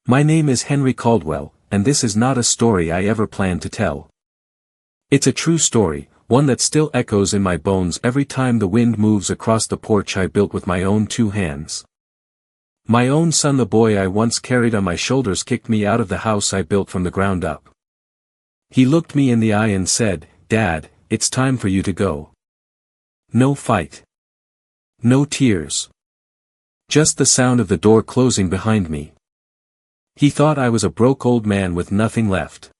My name is Henry Caldwell, and this is not a story I ever planned to tell. It's a true story, one that still echoes in my bones every time the wind moves across the porch I built with my own 2 hands. My own son, the boy I once carried on my shoulders, kicked me out of the house I built from the ground up. He looked me in the eye and said, "Dad, it's time for you to go." No fight. No tears. Just the sound of the door closing behind me. He thought I was a broke old man with nothing left.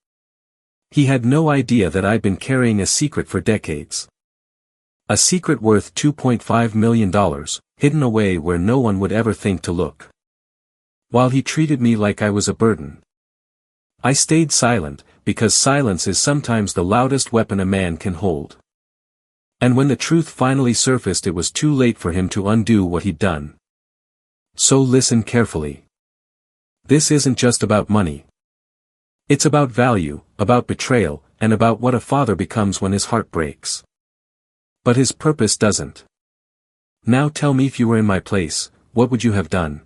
He had no idea that I'd been carrying a secret for decades. A secret worth $2.5 million, hidden away where no one would ever think to look. While he treated me like I was a burden. I stayed silent, because silence is sometimes the loudest weapon a man can hold. And when the truth finally surfaced, it was too late for him to undo what he'd done. So listen carefully. This isn't just about money. It's about value, about betrayal, and about what a father becomes when his heart breaks. But his purpose doesn't. Now tell me, if you were in my place, what would you have done?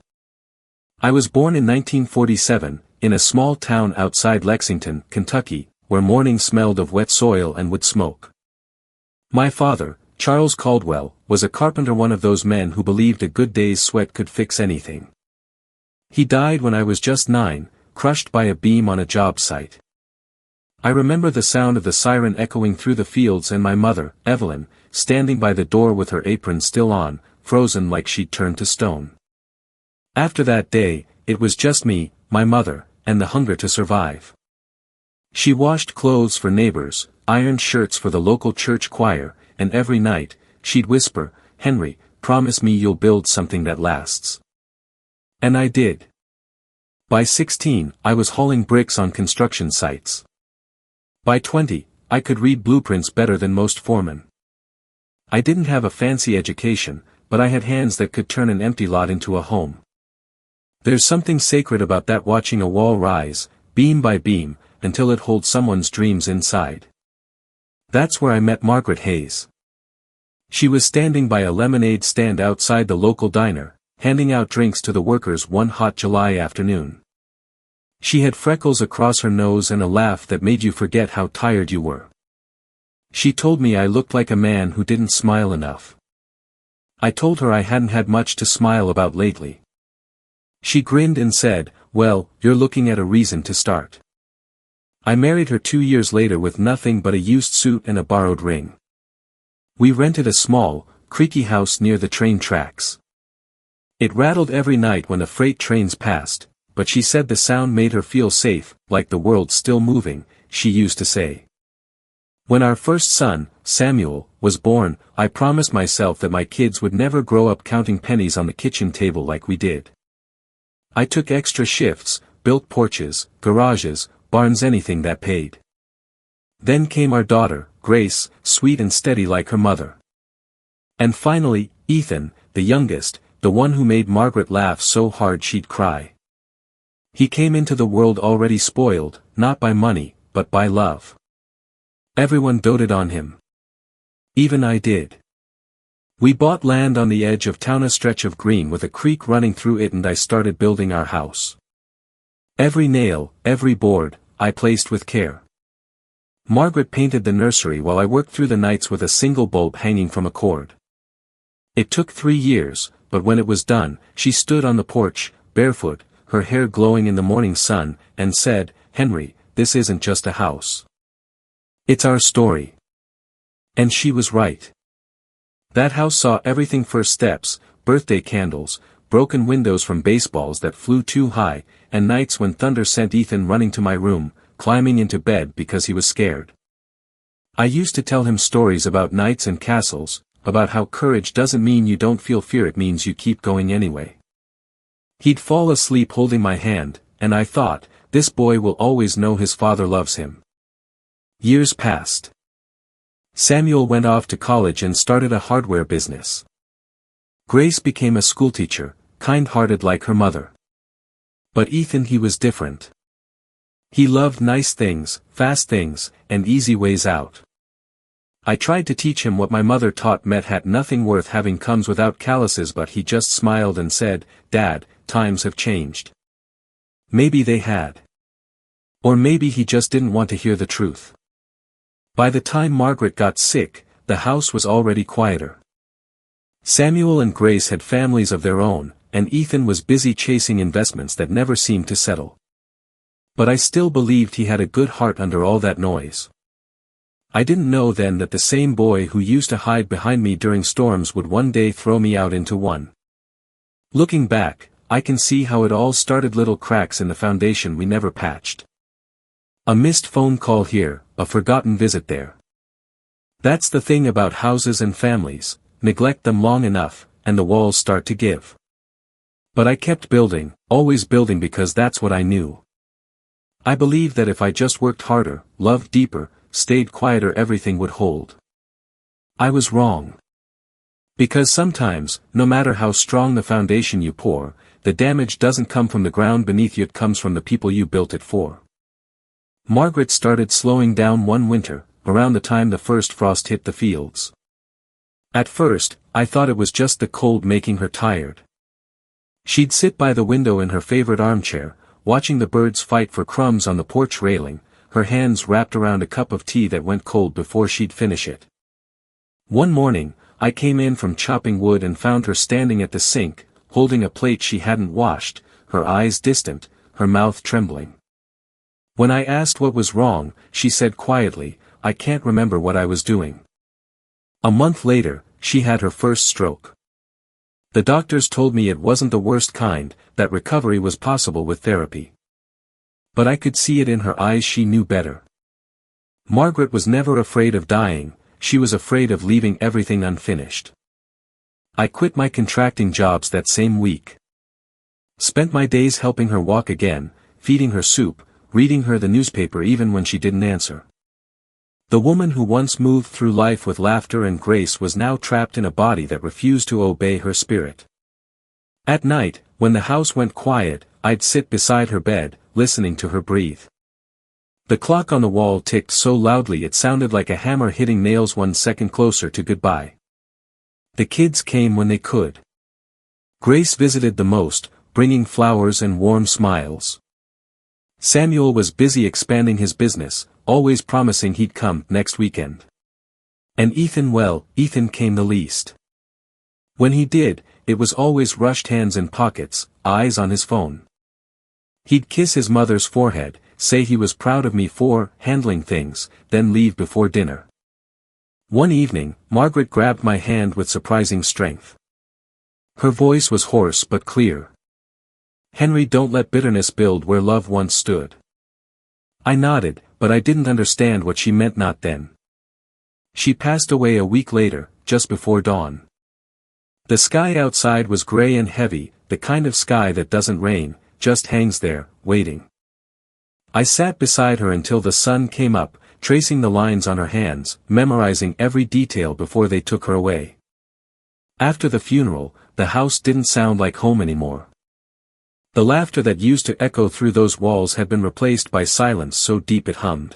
I was born in 1947, in a small town outside Lexington, Kentucky, where mornings smelled of wet soil and wood smoke. My father, Charles Caldwell, was a carpenter, one of those men who believed a good day's sweat could fix anything. He died when I was just 9, crushed by a beam on a job site. I remember the sound of the siren echoing through the fields and my mother, Evelyn, standing by the door with her apron still on, frozen like she'd turned to stone. After that day, it was just me, my mother, and the hunger to survive. She washed clothes for neighbors, ironed shirts for the local church choir, and every night, she'd whisper, "Henry, promise me you'll build something that lasts." And I did. By 16, I was hauling bricks on construction sites. By 20, I could read blueprints better than most foremen. I didn't have a fancy education, but I had hands that could turn an empty lot into a home. There's something sacred about that, watching a wall rise, beam by beam, until it holds someone's dreams inside. That's where I met Margaret Hayes. She was standing by a lemonade stand outside the local diner, handing out drinks to the workers one hot July afternoon. She had freckles across her nose and a laugh that made you forget how tired you were. She told me I looked like a man who didn't smile enough. I told her I hadn't had much to smile about lately. She grinned and said, "Well, you're looking at a reason to start." I married her 2 years later with nothing but a used suit and a borrowed ring. We rented a small, creaky house near the train tracks. It rattled every night when the freight trains passed, but she said the sound made her feel safe, like the world still moving, she used to say. When our first son, Samuel, was born, I promised myself that my kids would never grow up counting pennies on the kitchen table like we did. I took extra shifts, built porches, garages, barns, anything that paid. Then came our daughter, Grace, sweet and steady like her mother. And finally, Ethan, the youngest, the one who made Margaret laugh so hard she'd cry. He came into the world already spoiled, not by money, but by love. Everyone doted on him. Even I did. We bought land on the edge of town, a stretch of green with a creek running through it, and I started building our house. Every nail, every board, I placed with care. Margaret painted the nursery while I worked through the nights with a single bulb hanging from a cord. It took 3 years, but when it was done, she stood on the porch, barefoot, her hair glowing in the morning sun, and said, "Henry, this isn't just a house. It's our story." And she was right. That house saw everything: first steps, birthday candles, broken windows from baseballs that flew too high, and nights when thunder sent Ethan running to my room, climbing into bed because he was scared. I used to tell him stories about knights and castles, about how courage doesn't mean you don't feel fear, it means you keep going anyway. He'd fall asleep holding my hand, and I thought, this boy will always know his father loves him. Years passed. Samuel went off to college and started a hardware business. Grace became a schoolteacher, kind-hearted like her mother. But Ethan, he was different. He loved nice things, fast things, and easy ways out. I tried to teach him what my mother taught me: that nothing worth having comes without calluses, but he just smiled and said, "Dad, times have changed. Maybe they had. Or maybe he just didn't want to hear the truth. By the time Margaret got sick, the house was already quieter. Samuel and Grace had families of their own, and Ethan was busy chasing investments that never seemed to settle. But I still believed he had a good heart under all that noise. I didn't know then that the same boy who used to hide behind me during storms would one day throw me out into one. Looking back, I can see how it all started, little cracks in the foundation we never patched. A missed phone call here, a forgotten visit there. That's the thing about houses and families, neglect them long enough, and the walls start to give. But I kept building, always building, because that's what I knew. I believed that if I just worked harder, loved deeper, stayed quieter, everything would hold. I was wrong. Because sometimes, no matter how strong the foundation you pour, the damage doesn't come from the ground beneath you, it comes from the people you built it for. Margaret started slowing down one winter, around the time the first frost hit the fields. At first, I thought it was just the cold making her tired. She'd sit by the window in her favorite armchair, watching the birds fight for crumbs on the porch railing, her hands wrapped around a cup of tea that went cold before she'd finish it. One morning, I came in from chopping wood and found her standing at the sink, holding a plate she hadn't washed, her eyes distant, her mouth trembling. When I asked what was wrong, she said quietly, "I can't remember what I was doing." A month later, she had her first stroke. The doctors told me it wasn't the worst kind, that recovery was possible with therapy. But I could see it in her eyes, she knew better. Margaret was never afraid of dying, she was afraid of leaving everything unfinished. I quit my contracting jobs that same week. Spent my days helping her walk again, feeding her soup, reading her the newspaper even when she didn't answer. The woman who once moved through life with laughter and grace was now trapped in a body that refused to obey her spirit. At night, when the house went quiet, I'd sit beside her bed, listening to her breathe. The clock on the wall ticked so loudly it sounded like a hammer hitting nails, 1 second closer to goodbye. The kids came when they could. Grace visited the most, bringing flowers and warm smiles. Samuel was busy expanding his business, always promising he'd come next weekend. And Ethan, well, Ethan came the least. When he did, it was always rushed, hands in pockets, eyes on his phone. He'd kiss his mother's forehead, say he was proud of me for handling things, then leave before dinner. One evening, Margaret grabbed my hand with surprising strength. Her voice was hoarse but clear. "Henry, don't let bitterness build where love once stood." I nodded, but I didn't understand what she meant, not then. She passed away a week later, just before dawn. The sky outside was gray and heavy, the kind of sky that doesn't rain, just hangs there, waiting. I sat beside her until the sun came up, tracing the lines on her hands, memorizing every detail before they took her away. After the funeral, the house didn't sound like home anymore. The laughter that used to echo through those walls had been replaced by silence so deep it hummed.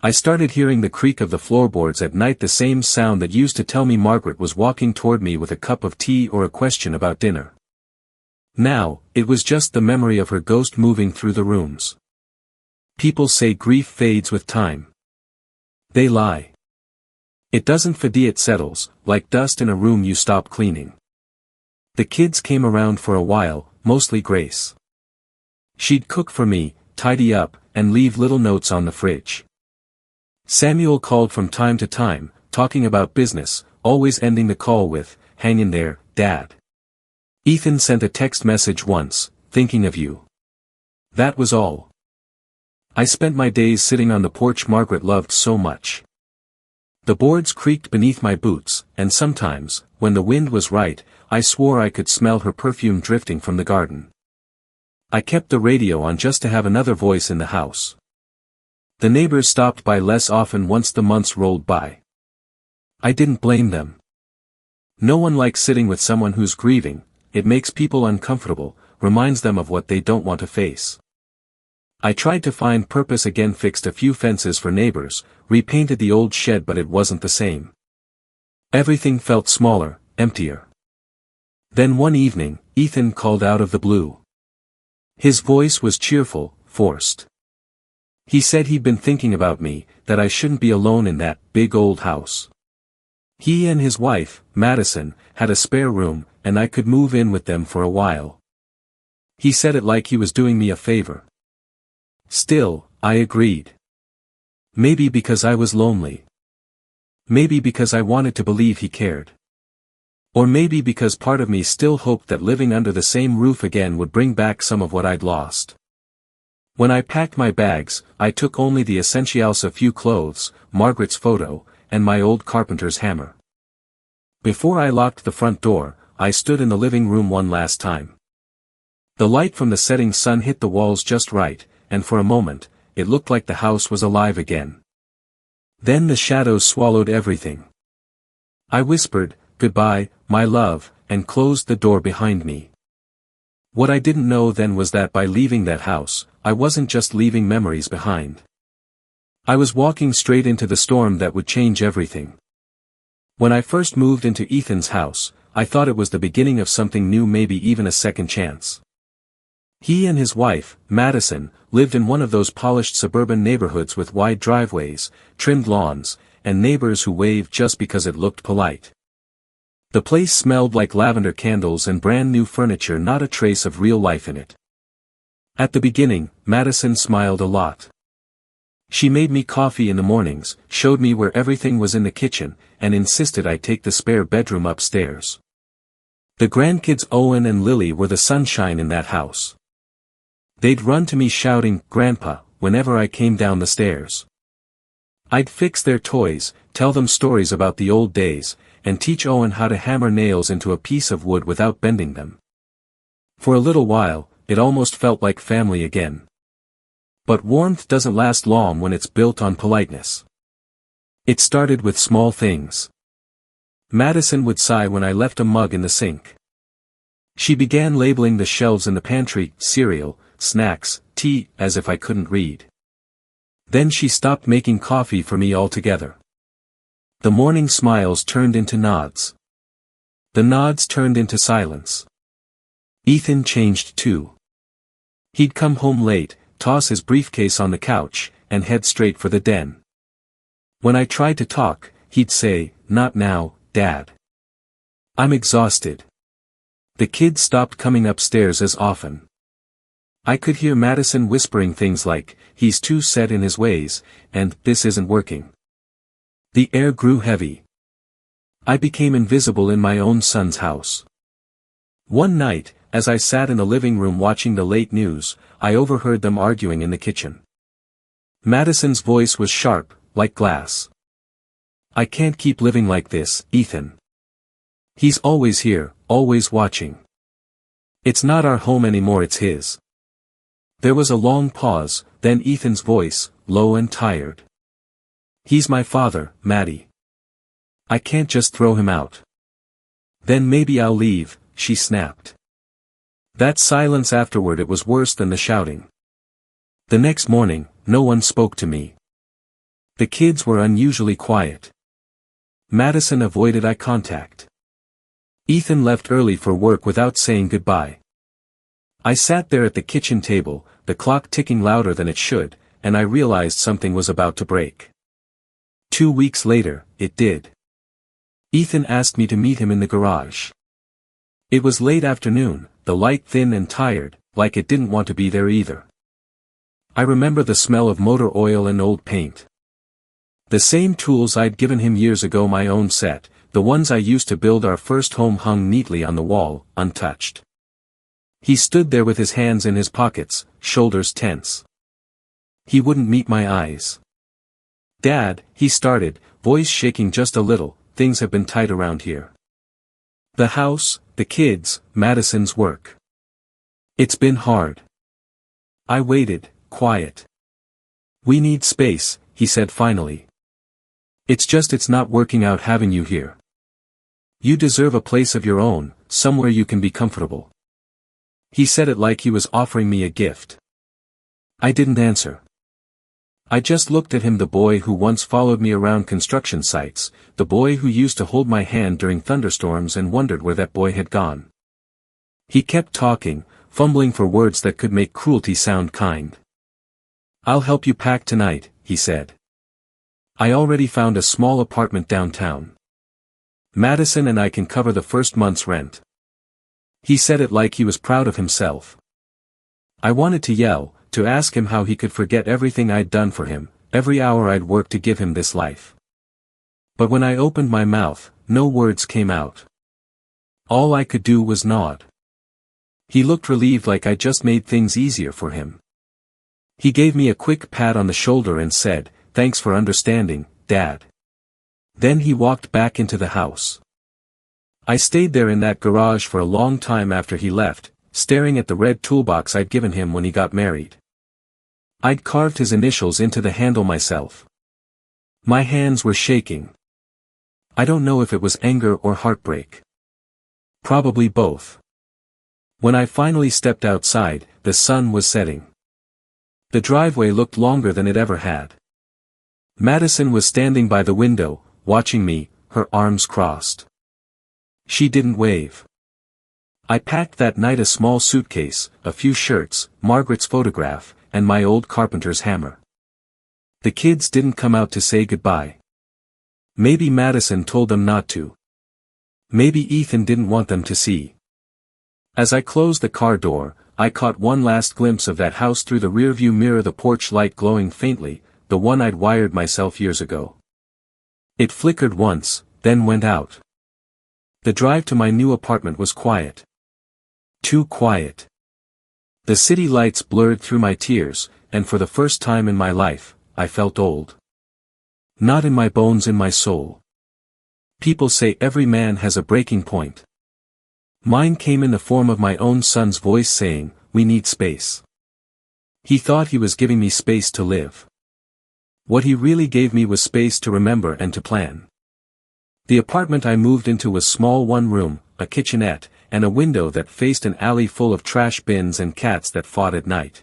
I started hearing the creak of the floorboards at night, the same sound that used to tell me Margaret was walking toward me with a cup of tea or a question about dinner. Now, it was just the memory of her ghost moving through the rooms. People say grief fades with time. They lie. It doesn't fade, it settles, like dust in a room you stop cleaning. The kids came around for a while, mostly Grace. She'd cook for me, tidy up, and leave little notes on the fridge. Samuel called from time to time, talking about business, always ending the call with, "Hang in there, Dad." Ethan sent a text message once, "Thinking of you." That was all. I spent my days sitting on the porch Margaret loved so much. The boards creaked beneath my boots, and sometimes, when the wind was right, I swore I could smell her perfume drifting from the garden. I kept the radio on just to have another voice in the house. The neighbors stopped by less often once the months rolled by. I didn't blame them. No one likes sitting with someone who's grieving, it makes people uncomfortable, reminds them of what they don't want to face. I tried to find purpose again, fixed a few fences for neighbors, repainted the old shed, but it wasn't the same. Everything felt smaller, emptier. Then one evening, Ethan called out of the blue. His voice was cheerful, forced. He said he'd been thinking about me, that I shouldn't be alone in that big old house. He and his wife, Madison, had a spare room, and I could move in with them for a while. He said it like he was doing me a favor. Still, I agreed. Maybe because I was lonely. Maybe because I wanted to believe he cared. Or maybe because part of me still hoped that living under the same roof again would bring back some of what I'd lost. When I packed my bags, I took only the essentials: a few clothes, Margaret's photo, and my old carpenter's hammer. Before I locked the front door, I stood in the living room one last time. The light from the setting sun hit the walls just right, and for a moment, it looked like the house was alive again. Then the shadows swallowed everything. I whispered, "Goodbye, my love," and closed the door behind me. What I didn't know then was that by leaving that house, I wasn't just leaving memories behind. I was walking straight into the storm that would change everything. When I first moved into Ethan's house, I thought it was the beginning of something new, maybe even a second chance. He and his wife, Madison, lived in one of those polished suburban neighborhoods with wide driveways, trimmed lawns, and neighbors who waved just because it looked polite. The place smelled like lavender candles and brand new furniture, not a trace of real life in it. At the beginning, Madison smiled a lot. She made me coffee in the mornings, showed me where everything was in the kitchen, and insisted I take the spare bedroom upstairs. The grandkids Owen and Lily were the sunshine in that house. They'd run to me shouting, "Grandpa," whenever I came down the stairs. I'd fix their toys, tell them stories about the old days, and teach Owen how to hammer nails into a piece of wood without bending them. For a little while, it almost felt like family again. But warmth doesn't last long when it's built on politeness. It started with small things. Madison would sigh when I left a mug in the sink. She began labeling the shelves in the pantry: cereal, snacks, tea, as if I couldn't read. Then she stopped making coffee for me altogether. The morning smiles turned into nods. The nods turned into silence. Ethan changed too. He'd come home late, toss his briefcase on the couch, and head straight for the den. When I tried to talk, he'd say, "Not now, Dad. I'm exhausted." The kids stopped coming upstairs as often. I could hear Madison whispering things like, "He's too set in his ways," and "This isn't working." The air grew heavy. I became invisible in my own son's house. One night, as I sat in the living room watching the late news, I overheard them arguing in the kitchen. Madison's voice was sharp, like glass. "I can't keep living like this, Ethan. He's always here, always watching. It's not our home anymore, it's his." There was a long pause, then Ethan's voice, low and tired. "He's my father, Maddie. I can't just throw him out." "Then maybe I'll leave," she snapped. That silence afterward, it was worse than the shouting. The next morning, no one spoke to me. The kids were unusually quiet. Madison avoided eye contact. Ethan left early for work without saying goodbye. I sat there at the kitchen table, the clock ticking louder than it should, and I realized something was about to break. 2 weeks later, it did. Ethan asked me to meet him in the garage. It was late afternoon, the light thin and tired, like it didn't want to be there either. I remember the smell of motor oil and old paint. The same tools I'd given him years ago, my own set, the ones I used to build our first home, hung neatly on the wall, untouched. He stood there with his hands in his pockets, shoulders tense. He wouldn't meet my eyes. "Dad," he started, voice shaking just a little, "things have been tight around here. The house, the kids, Madison's work. It's been hard." I waited, quiet. "We need space," he said finally. It's not working out having you here. You deserve a place of your own, somewhere you can be comfortable." He said it like he was offering me a gift. I didn't answer. I just looked at him, the boy who once followed me around construction sites, the boy who used to hold my hand during thunderstorms, and wondered where that boy had gone. He kept talking, fumbling for words that could make cruelty sound kind. "I'll help you pack tonight," he said. "I already found a small apartment downtown. Madison and I can cover the first month's rent." He said it like he was proud of himself. I wanted to yell, to ask him how he could forget everything I'd done for him, every hour I'd worked to give him this life. But when I opened my mouth, no words came out. All I could do was nod. He looked relieved, like I just made things easier for him. He gave me a quick pat on the shoulder and said, "Thanks for understanding, Dad." Then he walked back into the house. I stayed there in that garage for a long time after he left, staring at the red toolbox I'd given him when he got married. I'd carved his initials into the handle myself. My hands were shaking. I don't know if it was anger or heartbreak. Probably both. When I finally stepped outside, the sun was setting. The driveway looked longer than it ever had. Madison was standing by the window, watching me, her arms crossed. She didn't wave. I packed that night a small suitcase, a few shirts, Margaret's photograph, and my old carpenter's hammer. The kids didn't come out to say goodbye. Maybe Madison told them not to. Maybe Ethan didn't want them to see. As I closed the car door, I caught one last glimpse of that house through the rearview mirror, the porch light glowing faintly, the one I'd wired myself years ago. It flickered once, then went out. The drive to my new apartment was quiet. Too quiet. The city lights blurred through my tears, and for the first time in my life, I felt old. Not in my bones, in my soul. People say every man has a breaking point. Mine came in the form of my own son's voice saying, "We need space." He thought he was giving me space to live. What he really gave me was space to remember and to plan. The apartment I moved into was small, one room, a kitchenette, and a window that faced an alley full of trash bins and cats that fought at night.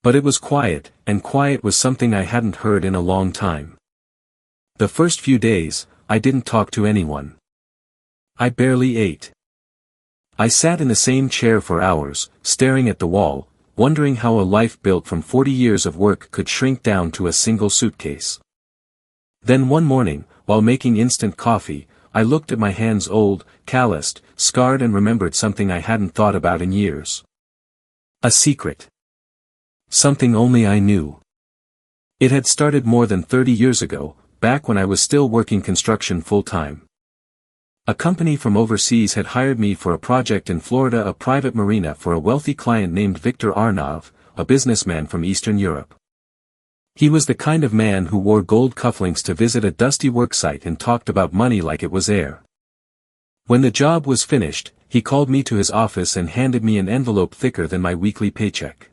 But it was quiet, and quiet was something I hadn't heard in a long time. The first few days, I didn't talk to anyone. I barely ate. I sat in the same chair for hours, staring at the wall, wondering how a life built from 40 years of work could shrink down to a single suitcase. Then one morning, while making instant coffee, I looked at my hands, old, calloused, scarred, and remembered something I hadn't thought about in years. A secret. Something only I knew. It had started more than 30 years ago, back when I was still working construction full-time. A company from overseas had hired me for a project in Florida, a private marina for a wealthy client named Viktor Arnov, a businessman from Eastern Europe. He was the kind of man who wore gold cufflinks to visit a dusty worksite and talked about money like it was air. When the job was finished, he called me to his office and handed me an envelope thicker than my weekly paycheck.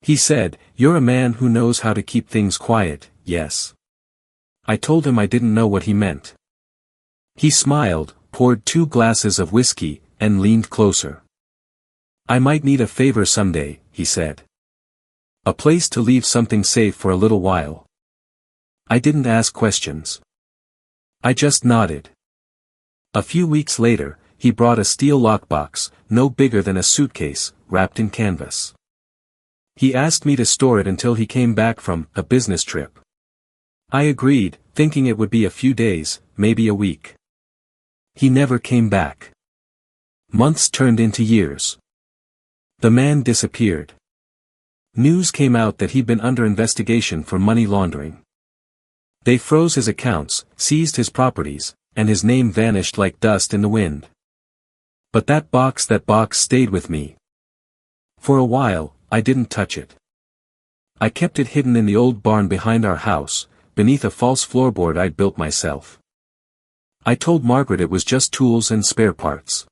He said, "You're a man who knows how to keep things quiet, yes?" I told him I didn't know what he meant. He smiled, poured 2 glasses of whiskey, and leaned closer. "I might need a favor someday," he said. "A place to leave something safe for a little while." I didn't ask questions. I just nodded. A few weeks later, he brought a steel lockbox, no bigger than a suitcase, wrapped in canvas. He asked me to store it until he came back from a business trip. I agreed, thinking it would be a few days, maybe a week. He never came back. Months turned into years. The man disappeared. News came out that he'd been under investigation for money laundering. They froze his accounts, seized his properties, and his name vanished like dust in the wind. But that box stayed with me. For a while, I didn't touch it. I kept it hidden in the old barn behind our house, beneath a false floorboard I'd built myself. I told Margaret it was just tools and spare parts.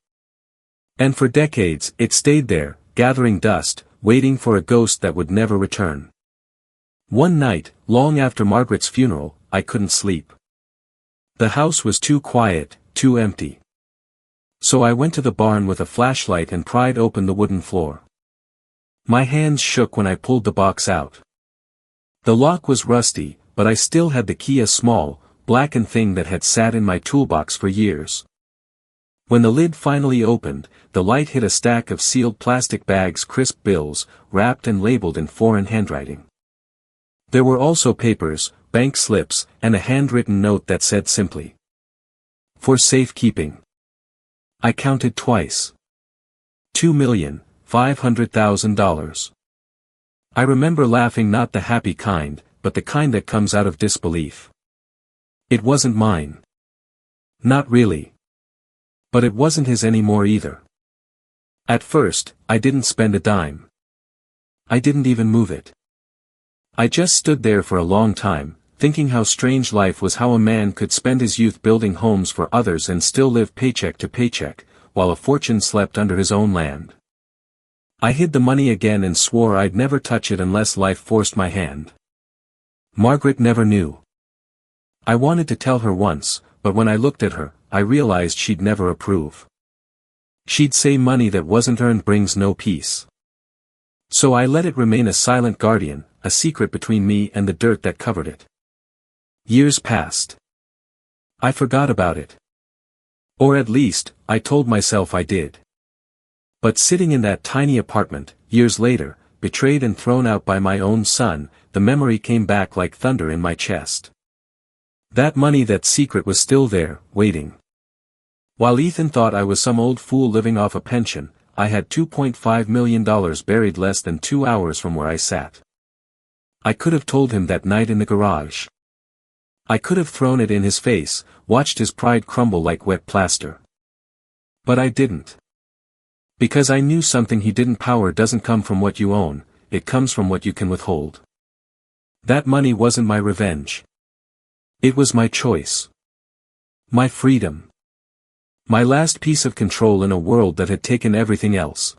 And for decades, it stayed there, gathering dust, waiting for a ghost that would never return. One night, long after Margaret's funeral, I couldn't sleep. The house was too quiet, too empty. So I went to the barn with a flashlight and pried open the wooden floor. My hands shook when I pulled the box out. The lock was rusty, but I still had the key, a small, blackened thing that had sat in my toolbox for years. When the lid finally opened, the light hit a stack of sealed plastic bags, crisp bills, wrapped and labeled in foreign handwriting. There were also papers, bank slips, and a handwritten note that said simply, "For safekeeping." I counted twice. $2,500,000. I remember laughing, not the happy kind, but the kind that comes out of disbelief. It wasn't mine. Not really. But it wasn't his anymore either. At first, I didn't spend a dime. I didn't even move it. I just stood there for a long time, thinking how strange life was, how a man could spend his youth building homes for others and still live paycheck to paycheck, while a fortune slept under his own land. I hid the money again and swore I'd never touch it unless life forced my hand. Margaret never knew. I wanted to tell her once, but when I looked at her, I realized she'd never approve. She'd say money that wasn't earned brings no peace. So I let it remain a silent guardian, a secret between me and the dirt that covered it. Years passed. I forgot about it. Or at least, I told myself I did. But sitting in that tiny apartment, years later, betrayed and thrown out by my own son, the memory came back like thunder in my chest. That money, that secret, was still there, waiting. While Ethan thought I was some old fool living off a pension, I had $2.5 million buried less than 2 hours from where I sat. I could have told him that night in the garage. I could have thrown it in his face, watched his pride crumble like wet plaster. But I didn't. Because I knew something he didn't. Power doesn't come from what you own, it comes from what you can withhold. That money wasn't my revenge. It was my choice. My freedom. My last piece of control in a world that had taken everything else.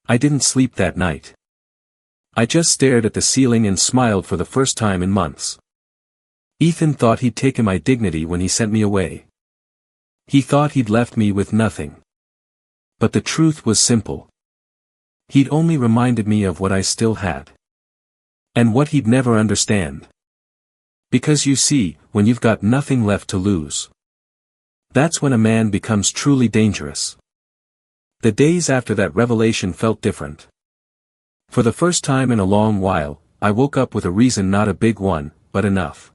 I didn't sleep that night. I just stared at the ceiling and smiled for the first time in months. Ethan thought he'd taken my dignity when he sent me away. He thought he'd left me with nothing. But the truth was simple. He'd only reminded me of what I still had. And what he'd never understand. Because you see, when you've got nothing left to lose, that's when a man becomes truly dangerous. The days after that revelation felt different. For the first time in a long while, I woke up with a reason, not a big one, but enough.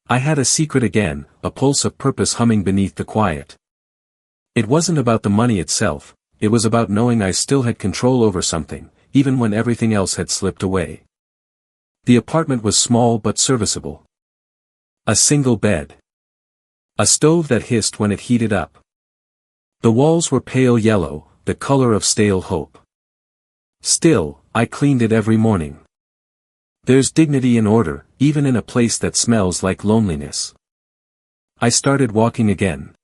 I had a secret again, a pulse of purpose humming beneath the quiet. It wasn't about the money itself, it was about knowing I still had control over something, even when everything else had slipped away. The apartment was small but serviceable. A single bed. A stove that hissed when it heated up. The walls were pale yellow, the color of stale hope. Still, I cleaned it every morning. There's dignity in order, even in a place that smells like loneliness. I started walking again.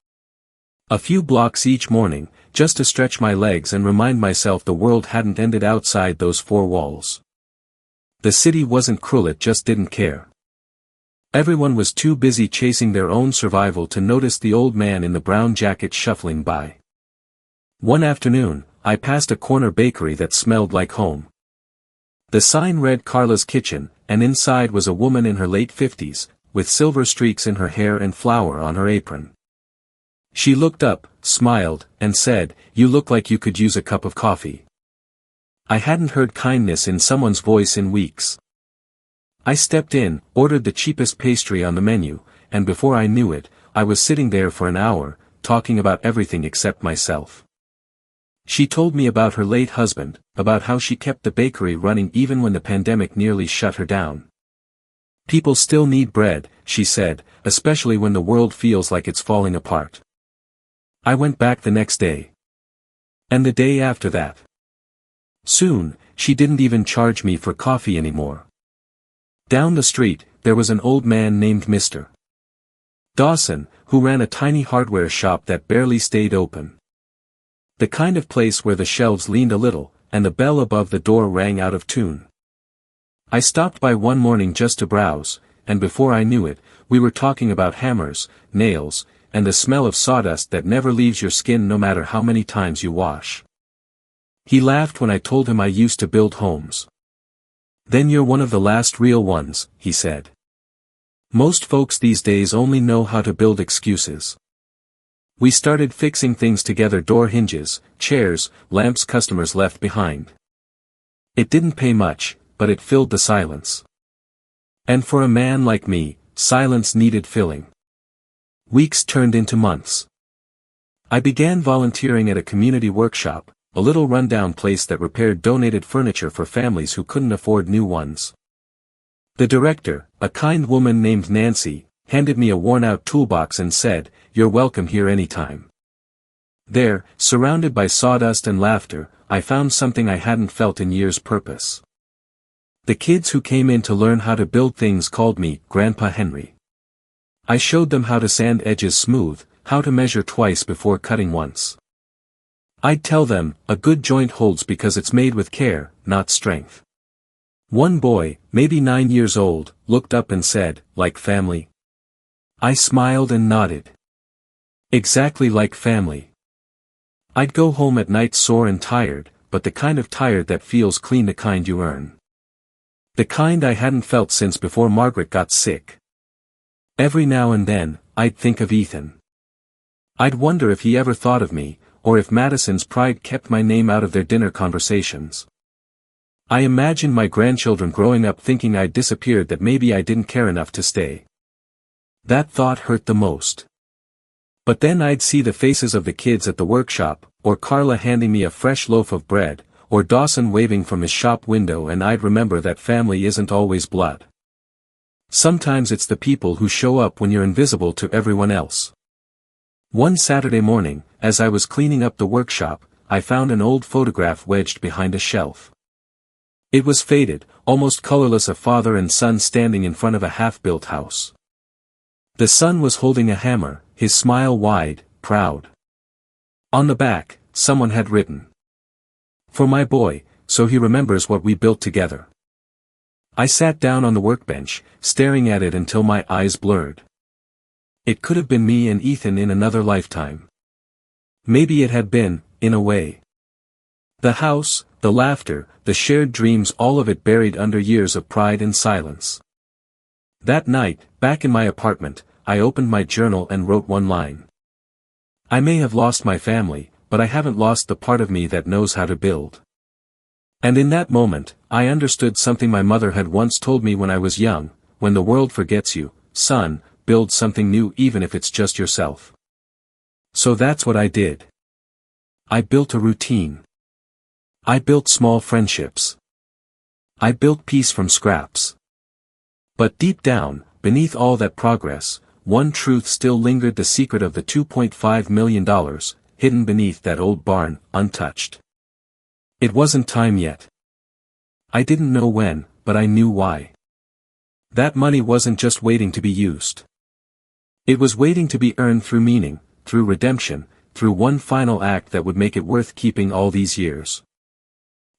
A few blocks each morning, just to stretch my legs and remind myself the world hadn't ended outside those four walls. The city wasn't cruel, it just didn't care. Everyone was too busy chasing their own survival to notice the old man in the brown jacket shuffling by. One afternoon, I passed a corner bakery that smelled like home. The sign read Carla's Kitchen, and inside was a woman in her late 50s, with silver streaks in her hair and flour on her apron. She looked up, smiled, and said, "You look like you could use a cup of coffee." I hadn't heard kindness in someone's voice in weeks. I stepped in, ordered the cheapest pastry on the menu, and before I knew it, I was sitting there for an hour, talking about everything except myself. She told me about her late husband, about how she kept the bakery running even when the pandemic nearly shut her down. People still need bread, she said, especially when the world feels like it's falling apart. I went back the next day. And the day after that. Soon, she didn't even charge me for coffee anymore. Down the street, there was an old man named Mr. Dawson, who ran a tiny hardware shop that barely stayed open. The kind of place where the shelves leaned a little, and the bell above the door rang out of tune. I stopped by one morning just to browse, and before I knew it, we were talking about hammers, nails, and the smell of sawdust that never leaves your skin no matter how many times you wash. He laughed when I told him I used to build homes. "Then you're one of the last real ones," he said. "Most folks these days only know how to build excuses." We started fixing things together: door hinges, chairs, lamps customers left behind. It didn't pay much, but it filled the silence. And for a man like me, silence needed filling. Weeks turned into months. I began volunteering at a community workshop, a little rundown place that repaired donated furniture for families who couldn't afford new ones. The director, a kind woman named Nancy, handed me a worn-out toolbox and said, "You're welcome here anytime." There, surrounded by sawdust and laughter, I found something I hadn't felt in years: purpose. The kids who came in to learn how to build things called me Grandpa Henry. I showed them how to sand edges smooth, how to measure twice before cutting once. I'd tell them, a good joint holds because it's made with care, not strength. One boy, maybe 9 years old, looked up and said, "Like family?" I smiled and nodded. Exactly like family. I'd go home at night sore and tired, but the kind of tired that feels clean, the kind you earn. The kind I hadn't felt since before Margaret got sick. Every now and then, I'd think of Ethan. I'd wonder if he ever thought of me, or if Madison's pride kept my name out of their dinner conversations. I imagined my grandchildren growing up thinking I'd disappeared, that maybe I didn't care enough to stay. That thought hurt the most. But then I'd see the faces of the kids at the workshop, or Carla handing me a fresh loaf of bread, or Dawson waving from his shop window, and I'd remember that family isn't always blood. Sometimes it's the people who show up when you're invisible to everyone else. One Saturday morning, as I was cleaning up the workshop, I found an old photograph wedged behind a shelf. It was faded, almost colorless, a father and son standing in front of a half-built house. The son was holding a hammer, his smile wide, proud. On the back, someone had written, "For my boy, so he remembers what we built together." I sat down on the workbench, staring at it until my eyes blurred. It could have been me and Ethan in another lifetime. Maybe it had been, in a way. The house, the laughter, the shared dreams, all of it buried under years of pride and silence. That night, back in my apartment, I opened my journal and wrote one line. I may have lost my family, but I haven't lost the part of me that knows how to build. And in that moment, I understood something my mother had once told me when I was young: when the world forgets you, son, build something new, even if it's just yourself. So that's what I did. I built a routine. I built small friendships. I built peace from scraps. But deep down, beneath all that progress, one truth still lingered: the secret of the $2.5 million, hidden beneath that old barn, untouched. It wasn't time yet. I didn't know when, but I knew why. That money wasn't just waiting to be used. It was waiting to be earned through meaning, through redemption, through one final act that would make it worth keeping all these years.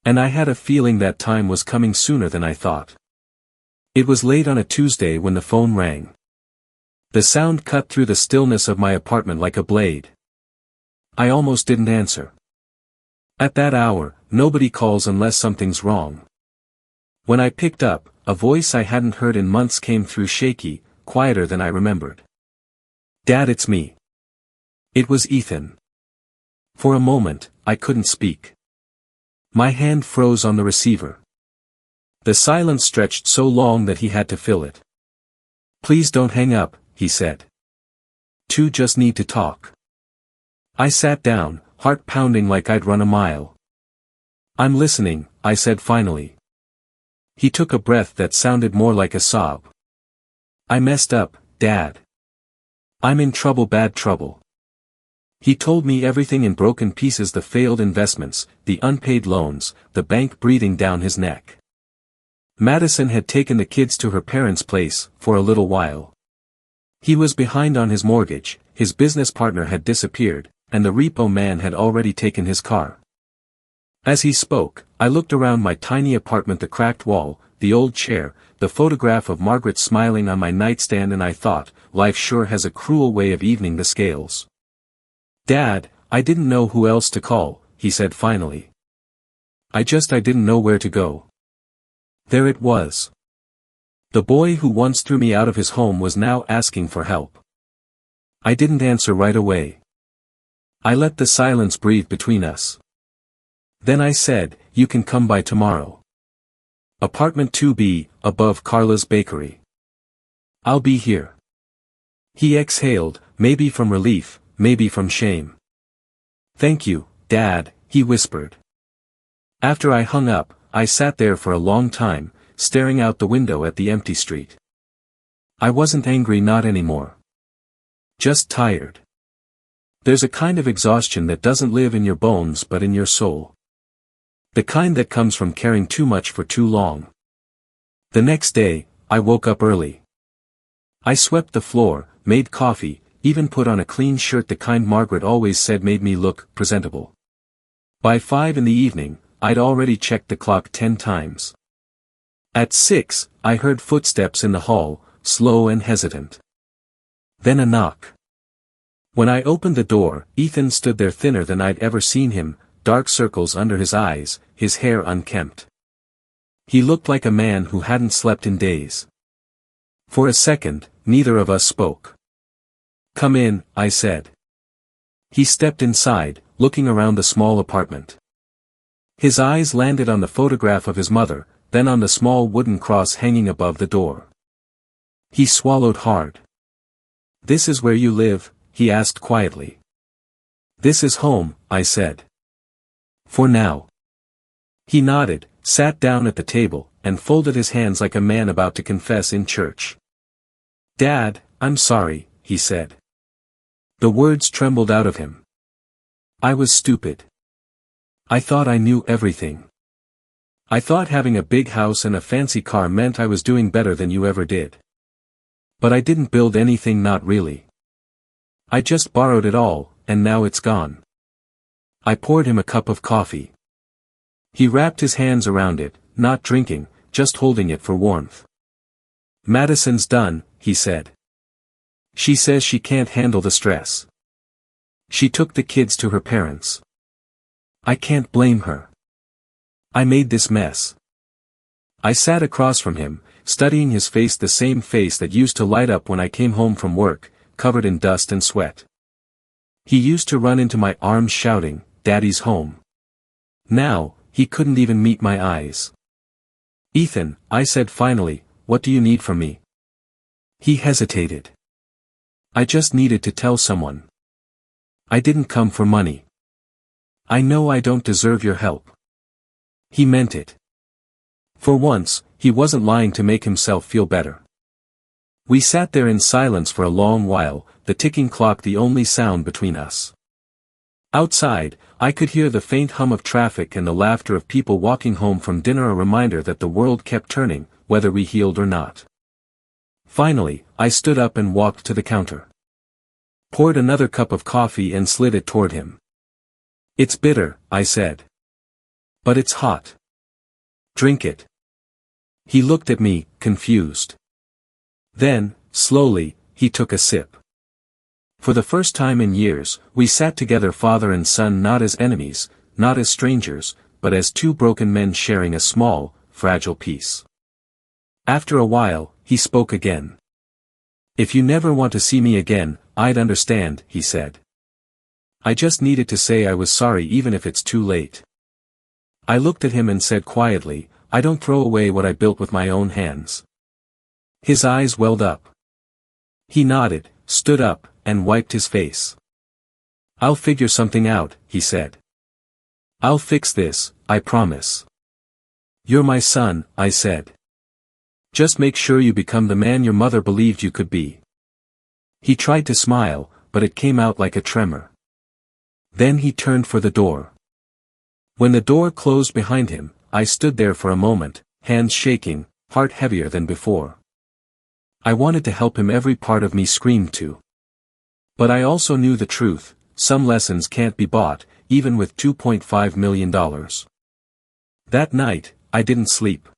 And I had a feeling that time was coming sooner than I thought. It was late on a Tuesday when the phone rang. The sound cut through the stillness of my apartment like a blade. I almost didn't answer. At that hour, nobody calls unless something's wrong. When I picked up, a voice I hadn't heard in months came through, shaky, quieter than I remembered. "Dad, it's me." It was Ethan. For a moment, I couldn't speak. My hand froze on the receiver. The silence stretched so long that he had to fill it. "Please don't hang up," he said. "Two just need to talk." I sat down, heart pounding like I'd run a mile. "I'm listening," I said finally. He took a breath that sounded more like a sob. "I messed up, Dad. I'm in trouble, bad trouble." He told me everything in broken pieces: the failed investments, the unpaid loans, the bank breathing down his neck. Madison had taken the kids to her parents' place, for a little while. He was behind on his mortgage, his business partner had disappeared, and the repo man had already taken his car. As he spoke, I looked around my tiny apartment: the cracked wall, the old chair, the photograph of Margaret smiling on my nightstand, and I thought, life sure has a cruel way of evening the scales. "Dad, I didn't know who else to call," he said finally. I didn't know where to go. There it was. The boy who once threw me out of his home was now asking for help. I didn't answer right away. I let the silence breathe between us. Then I said, "You can come by tomorrow. Apartment 2B, above Carla's bakery. I'll be here." He exhaled, maybe from relief, maybe from shame. "Thank you, Dad," he whispered. After I hung up, I sat there for a long time, staring out the window at the empty street. I wasn't angry, not anymore. Just tired. There's a kind of exhaustion that doesn't live in your bones but in your soul. The kind that comes from caring too much for too long. The next day, I woke up early. I swept the floor, made coffee, even put on a clean shirt, the kind Margaret always said made me look presentable. By 5 in the evening, I'd already checked the clock 10 times. At 6, I heard footsteps in the hall, slow and hesitant. Then a knock. When I opened the door, Ethan stood there, thinner than I'd ever seen him, dark circles under his eyes, his hair unkempt. He looked like a man who hadn't slept in days. For a second, neither of us spoke. "Come in," I said. He stepped inside, looking around the small apartment. His eyes landed on the photograph of his mother, then on the small wooden cross hanging above the door. He swallowed hard. "This is where you live?" he asked quietly. "This is home," I said. "For now." He nodded, sat down at the table, and folded his hands like a man about to confess in church. "Dad, I'm sorry," he said. The words trembled out of him. I was stupid. I thought I knew everything. I thought having a big house and a fancy car meant I was doing better than you ever did. But I didn't build anything, not really. I just borrowed it all, and now it's gone. I poured him a cup of coffee. He wrapped his hands around it, not drinking, just holding it for warmth. "Madison's done," he said. "She says she can't handle the stress. She took the kids to her parents. I can't blame her. I made this mess." I sat across from him, studying his face, the same face that used to light up when I came home from work, covered in dust and sweat. He used to run into my arms shouting, "Daddy's home." Now, he couldn't even meet my eyes. "Ethan," I said finally, "what do you need from me?" He hesitated. "I just needed to tell someone. I didn't come for money. I know I don't deserve your help." He meant it. For once, he wasn't lying to make himself feel better. We sat there in silence for a long while, the ticking clock the only sound between us. Outside, I could hear the faint hum of traffic and the laughter of people walking home from dinner, a reminder that the world kept turning, whether we healed or not. Finally, I stood up and walked to the counter. Poured another cup of coffee and slid it toward him. "It's bitter," I said. "But it's hot. Drink it." He looked at me, confused. Then, slowly, he took a sip. For the first time in years, we sat together, father and son, not as enemies, not as strangers, but as two broken men sharing a small, fragile peace. After a while, he spoke again. "If you never want to see me again, I'd understand," he said. "I just needed to say I was sorry, even if it's too late." I looked at him and said quietly, "I don't throw away what I built with my own hands." His eyes welled up. He nodded, stood up, and wiped his face. "I'll figure something out," he said. "I'll fix this, I promise." "You're my son," I said. "Just make sure you become the man your mother believed you could be." He tried to smile, but it came out like a tremor. Then he turned for the door. When the door closed behind him, I stood there for a moment, hands shaking, heart heavier than before. I wanted to help him, every part of me screamed to. But I also knew the truth: some lessons can't be bought, even with $2.5 million. That night, I didn't sleep.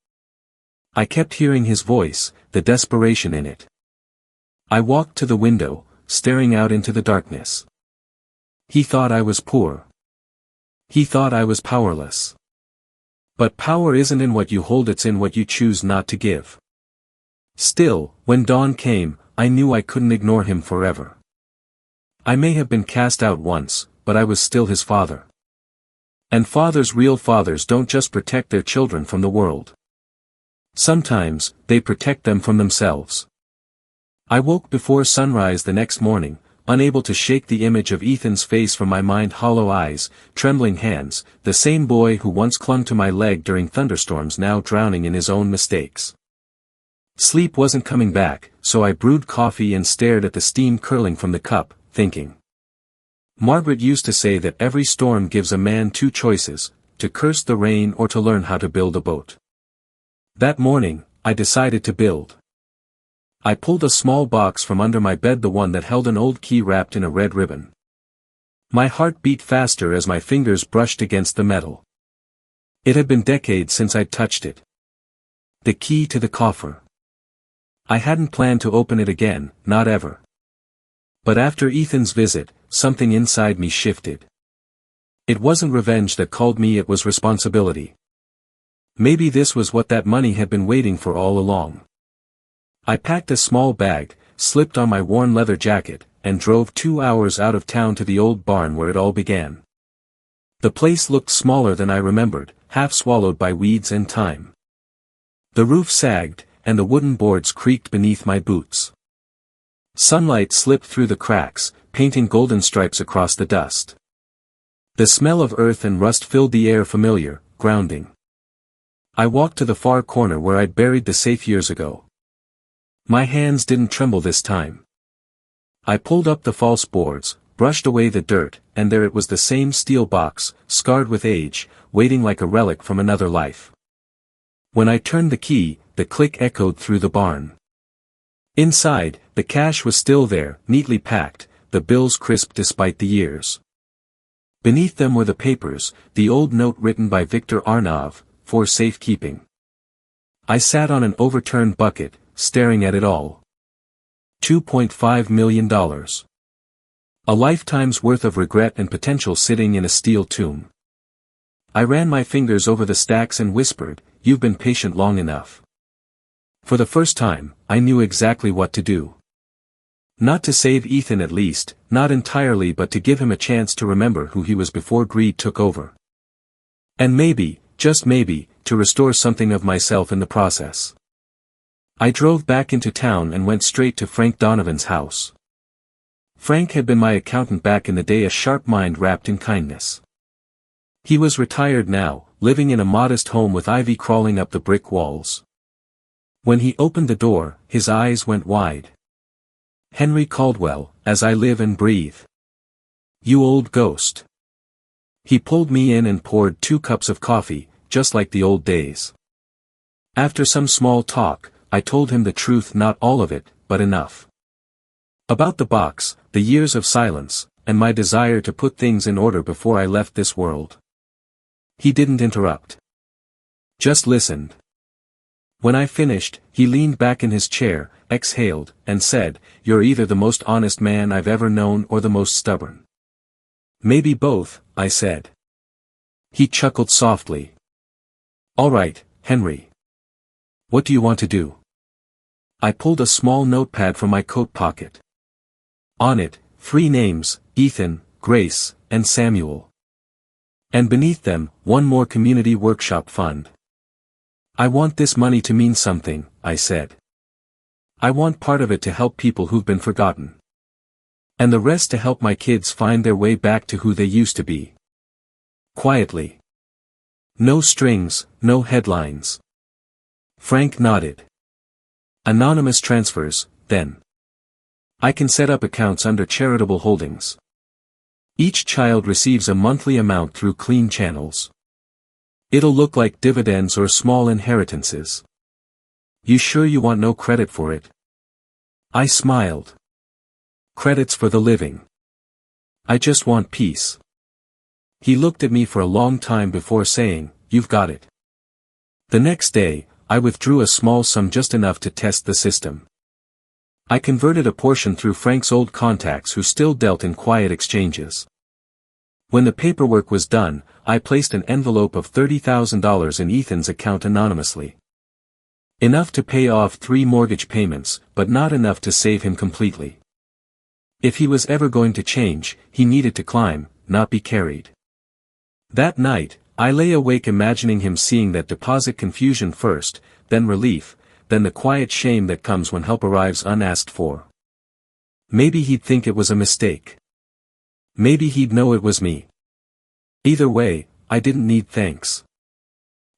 I kept hearing his voice, the desperation in it. I walked to the window, staring out into the darkness. He thought I was poor. He thought I was powerless. But power isn't in what you hold, it's in what you choose not to give. Still, when dawn came, I knew I couldn't ignore him forever. I may have been cast out once, but I was still his father. And fathers, real fathers, don't just protect their children from the world. Sometimes, they protect them from themselves. I woke before sunrise the next morning, unable to shake the image of Ethan's face from my mind. Hollow eyes, trembling hands, the same boy who once clung to my leg during thunderstorms, now drowning in his own mistakes. Sleep wasn't coming back, so I brewed coffee and stared at the steam curling from the cup, thinking. Margaret used to say that every storm gives a man two choices, to curse the rain or to learn how to build a boat. That morning, I decided to build. I pulled a small box from under my bed, the one that held an old key wrapped in a red ribbon. My heart beat faster as my fingers brushed against the metal. It had been decades since I'd touched it. The key to the coffer. I hadn't planned to open it again, not ever. But after Ethan's visit, something inside me shifted. It wasn't revenge that called me, it was responsibility. Maybe this was what that money had been waiting for all along. I packed a small bag, slipped on my worn leather jacket, and drove 2 hours out of town to the old barn where it all began. The place looked smaller than I remembered, half swallowed by weeds and time. The roof sagged, and the wooden boards creaked beneath my boots. Sunlight slipped through the cracks, painting golden stripes across the dust. The smell of earth and rust filled the air, familiar, grounding. I walked to the far corner where I'd buried the safe years ago. My hands didn't tremble this time. I pulled up the false boards, brushed away the dirt, and there it was, the same steel box, scarred with age, waiting like a relic from another life. When I turned the key, the click echoed through the barn. Inside, the cash was still there, neatly packed, the bills crisp despite the years. Beneath them were the papers, the old note written by Victor Arnav, for safekeeping. I sat on an overturned bucket, staring at it all. $2.5 million. A lifetime's worth of regret and potential sitting in a steel tomb. I ran my fingers over the stacks and whispered, "You've been patient long enough." For the first time, I knew exactly what to do. Not to save Ethan, at least, not entirely, but to give him a chance to remember who he was before greed took over. And maybe, just maybe, to restore something of myself in the process. I drove back into town and went straight to Frank Donovan's house. Frank had been my accountant back in the day, a sharp mind wrapped in kindness. He was retired now, living in a modest home with ivy crawling up the brick walls. When he opened the door, his eyes went wide. "Henry Caldwell, as I live and breathe. You old ghost." He pulled me in and poured 2 cups of coffee, just like the old days. After some small talk, I told him the truth, not all of it, but enough. About the box, the years of silence, and my desire to put things in order before I left this world. He didn't interrupt. Just listened. When I finished, he leaned back in his chair, exhaled, and said, "You're either the most honest man I've ever known or the most stubborn." "Maybe both," I said. He chuckled softly. "All right, Henry. What do you want to do?" I pulled a small notepad from my coat pocket. On it, 3 names, Ethan, Grace, and Samuel. And beneath them, one more community workshop fund. "I want this money to mean something," I said. "I want part of it to help people who've been forgotten. And the rest to help my kids find their way back to who they used to be." Quietly. No strings, no headlines. Frank nodded. "Anonymous transfers, then. I can set up accounts under charitable holdings. Each child receives a monthly amount through clean channels. It'll look like dividends or small inheritances. You sure you want no credit for it?" I smiled. "Credit's for the living. I just want peace." He looked at me for a long time before saying, "You've got it." The next day, I withdrew a small sum, just enough to test the system. I converted a portion through Frank's old contacts who still dealt in quiet exchanges. When the paperwork was done, I placed an envelope of $30,000 in Ethan's account anonymously. Enough to pay off 3 mortgage payments, but not enough to save him completely. If he was ever going to change, he needed to climb, not be carried. That night, I lay awake imagining him seeing that deposit confusion first, then relief, then the quiet shame that comes when help arrives unasked for. Maybe he'd think it was a mistake. Maybe he'd know it was me. Either way, I didn't need thanks.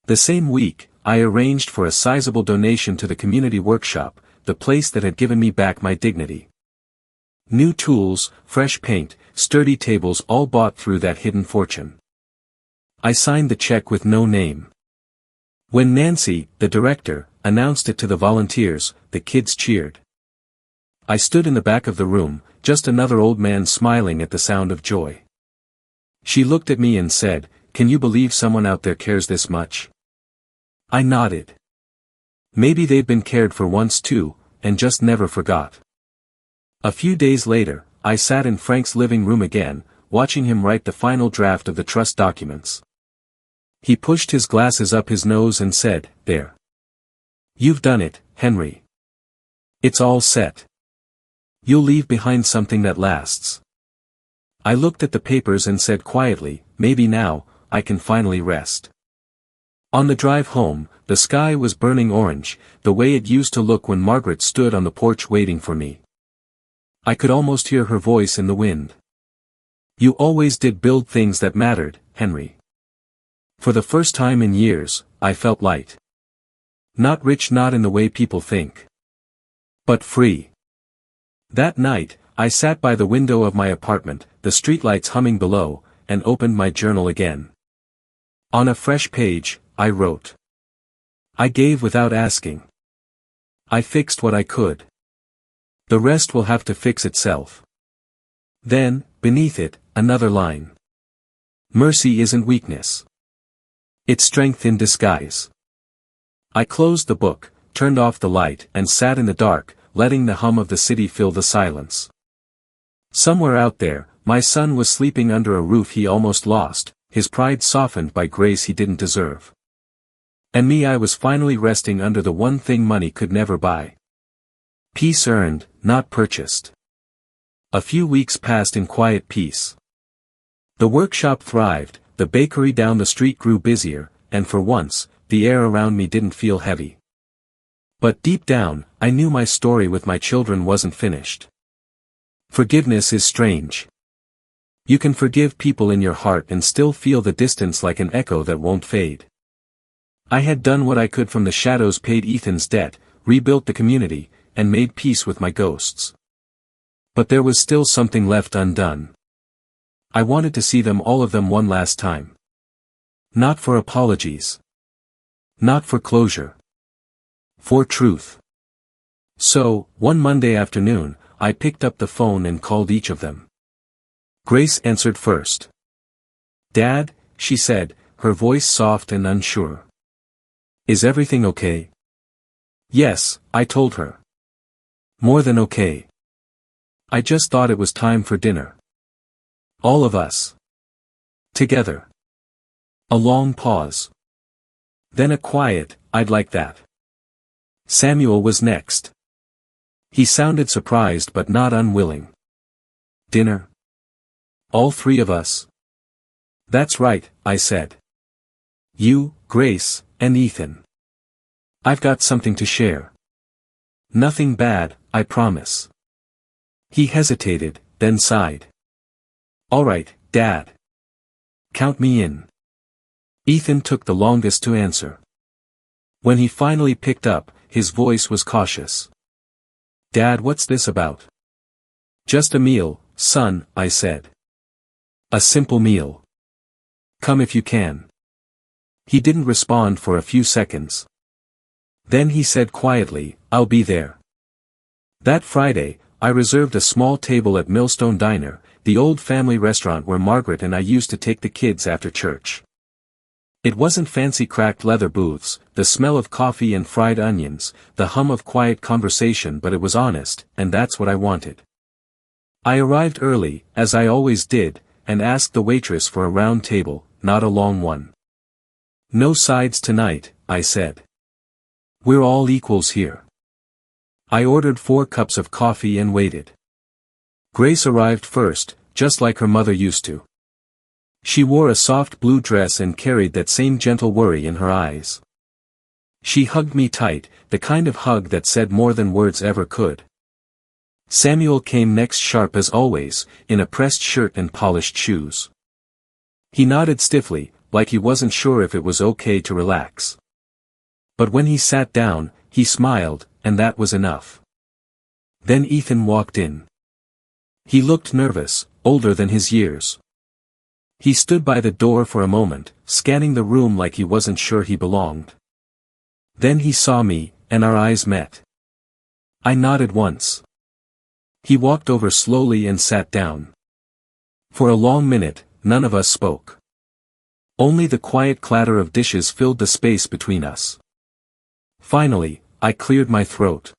The same week, I arranged for a sizable donation to the community workshop, the place that had given me back my dignity. New tools, fresh paint, sturdy tables all bought through that hidden fortune. I signed the check with no name. When Nancy, the director, announced it to the volunteers, the kids cheered. I stood in the back of the room, just another old man smiling at the sound of joy. She looked at me and said, "Can you believe someone out there cares this much?" I nodded. Maybe they'd been cared for once too, and just never forgot. A few days later, I sat in Frank's living room again, watching him write the final draft of the trust documents. He pushed his glasses up his nose and said, "There. You've done it, Henry. It's all set. You'll leave behind something that lasts." I looked at the papers and said quietly, "Maybe now, I can finally rest." On the drive home, the sky was burning orange, the way it used to look when Margaret stood on the porch waiting for me. I could almost hear her voice in the wind. "You always did build things that mattered, Henry." For the first time in years, I felt light. Not rich, not in the way people think. But free. That night, I sat by the window of my apartment, the streetlights humming below, and opened my journal again. On a fresh page, I wrote. I gave without asking. I fixed what I could. The rest will have to fix itself. Then, beneath it, another line. Mercy isn't weakness. It's strength in disguise. I closed the book, turned off the light, and sat in the dark, letting the hum of the city fill the silence. Somewhere out there, my son was sleeping under a roof he almost lost, his pride softened by grace he didn't deserve. And me, I was finally resting under the one thing money could never buy. Peace earned, not purchased. A few weeks passed in quiet peace. The workshop thrived, the bakery down the street grew busier, and for once, the air around me didn't feel heavy. But deep down, I knew my story with my children wasn't finished. Forgiveness is strange. You can forgive people in your heart and still feel the distance like an echo that won't fade. I had done what I could from the shadows, paid Ethan's debt, rebuilt the community, and made peace with my ghosts. But there was still something left undone. I wanted to see them, all of them, one last time. Not for apologies. Not for closure. For truth. So, one Monday afternoon, I picked up the phone and called each of them. Grace answered first. "Dad," she said, her voice soft and unsure. "Is everything okay?" "Yes," I told her. "More than okay. I just thought it was time for dinner. All of us. Together." A long pause. Then a quiet, "I'd like that." Samuel was next. He sounded surprised but not unwilling. "Dinner? All three of us?" "That's right," I said. "You, Grace, and Ethan. I've got something to share. Nothing bad, I promise." He hesitated, then sighed. "All right, Dad. Count me in." Ethan took the longest to answer. When he finally picked up, his voice was cautious. "Dad, what's this about?" "Just a meal, son," I said. "A simple meal. Come if you can." He didn't respond for a few seconds. Then he said quietly, "I'll be there." That Friday, I reserved a small table at Millstone Diner, the old family restaurant where Margaret and I used to take the kids after church. It wasn't fancy cracked leather booths, the smell of coffee and fried onions, the hum of quiet conversation, but it was honest, and that's what I wanted. I arrived early, as I always did, and asked the waitress for a round table, not a long one. "No sides tonight," I said. "We're all equals here." I ordered 4 cups of coffee and waited. Grace arrived first, just like her mother used to. She wore a soft blue dress and carried that same gentle worry in her eyes. She hugged me tight, the kind of hug that said more than words ever could. Samuel came next, sharp as always, in a pressed shirt and polished shoes. He nodded stiffly, like he wasn't sure if it was okay to relax. But when he sat down, he smiled, and that was enough. Then Ethan walked in. He looked nervous, older than his years. He stood by the door for a moment, scanning the room like he wasn't sure he belonged. Then he saw me, and our eyes met. I nodded once. He walked over slowly and sat down. For a long minute, none of us spoke. Only the quiet clatter of dishes filled the space between us. Finally, I cleared my throat.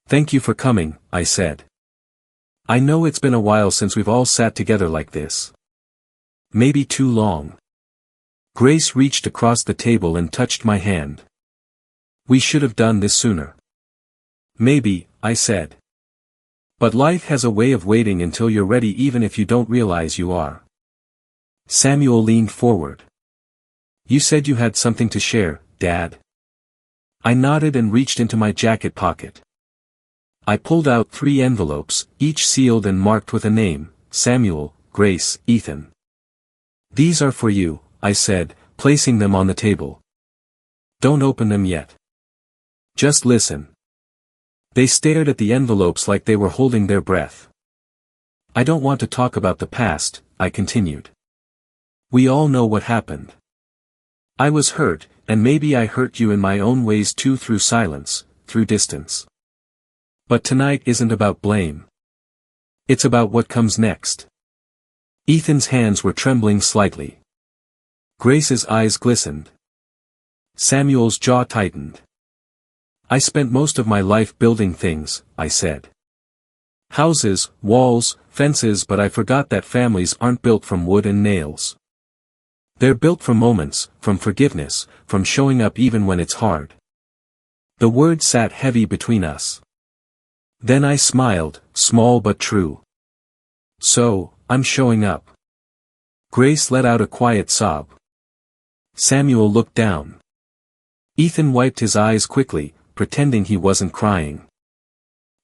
"Thank you for coming," I said. "I know it's been a while since we've all sat together like this. Maybe too long." Grace reached across the table and touched my hand. "We should have done this sooner." "Maybe," I said. "But life has a way of waiting until you're ready, even if you don't realize you are." Samuel leaned forward. "You said you had something to share, Dad." I nodded and reached into my jacket pocket. I pulled out 3 envelopes, each sealed and marked with a name: Samuel, Grace, Ethan. "These are for you," I said, placing them on the table. "Don't open them yet. Just listen." They stared at the envelopes like they were holding their breath. "I don't want to talk about the past," I continued. "We all know what happened. I was hurt, and maybe I hurt you in my own ways too, through silence, through distance. But tonight isn't about blame. It's about what comes next." Ethan's hands were trembling slightly. Grace's eyes glistened. Samuel's jaw tightened. "I spent most of my life building things," I said. "Houses, walls, fences, but I forgot that families aren't built from wood and nails. They're built from moments, from forgiveness, from showing up even when it's hard." The word sat heavy between us. Then I smiled, small but true. "So, I'm showing up." Grace let out a quiet sob. Samuel looked down. Ethan wiped his eyes quickly, pretending he wasn't crying.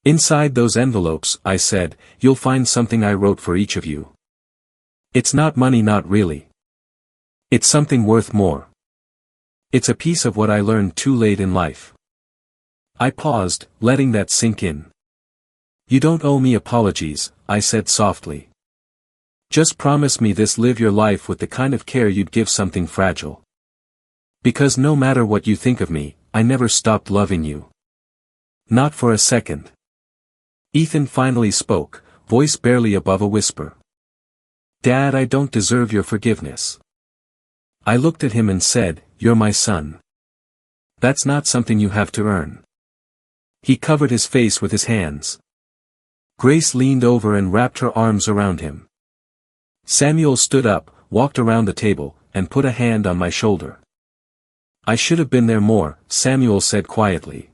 "Inside those envelopes," I said, "you'll find something I wrote for each of you. It's not money, not really. It's something worth more. It's a piece of what I learned too late in life." I paused, letting that sink in. "You don't owe me apologies," I said softly. "Just promise me this: live your life with the kind of care you'd give something fragile. Because no matter what you think of me, I never stopped loving you. Not for a second." Ethan finally spoke, voice barely above a whisper. "Dad, I don't deserve your forgiveness." I looked at him and said, "You're my son. That's not something you have to earn." He covered his face with his hands. Grace leaned over and wrapped her arms around him. Samuel stood up, walked around the table, and put a hand on my shoulder. "I should have been there more," Samuel said quietly.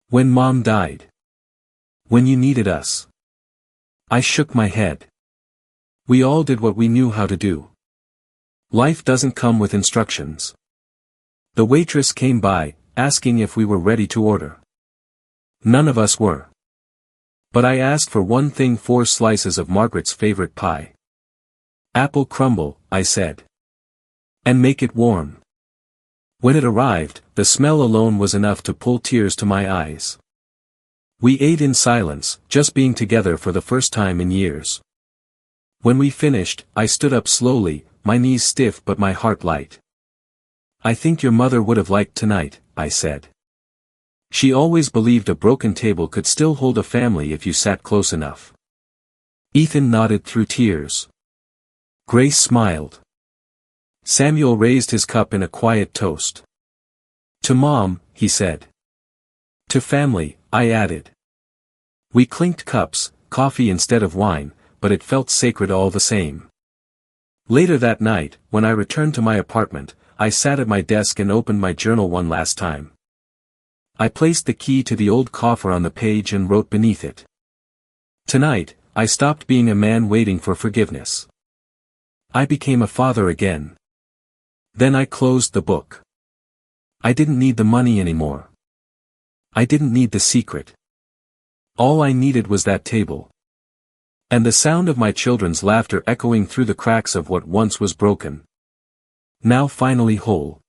"When Mom died. When you needed us." I shook my head. "We all did what we knew how to do. Life doesn't come with instructions." The waitress came by, asking if we were ready to order. None of us were. But I asked for one thing: 4 slices of Margaret's favorite pie. "Apple crumble," I said. "And make it warm." When it arrived, the smell alone was enough to pull tears to my eyes. We ate in silence, just being together for the first time in years. When we finished, I stood up slowly, my knees stiff but my heart light. "I think your mother would have liked tonight," I said. "She always believed a broken table could still hold a family if you sat close enough." Ethan nodded through tears. Grace smiled. Samuel raised his cup in a quiet toast. "To Mom," he said. "To family," I added. We clinked cups, coffee instead of wine, but it felt sacred all the same. Later that night, when I returned to my apartment, I sat at my desk and opened my journal one last time. I placed the key to the old coffer on the page and wrote beneath it. "Tonight, I stopped being a man waiting for forgiveness. I became a father again. Then I closed the book. I didn't need the money anymore. I didn't need the secret. All I needed was that table. And the sound of my children's laughter echoing through the cracks of what once was broken. Now finally whole.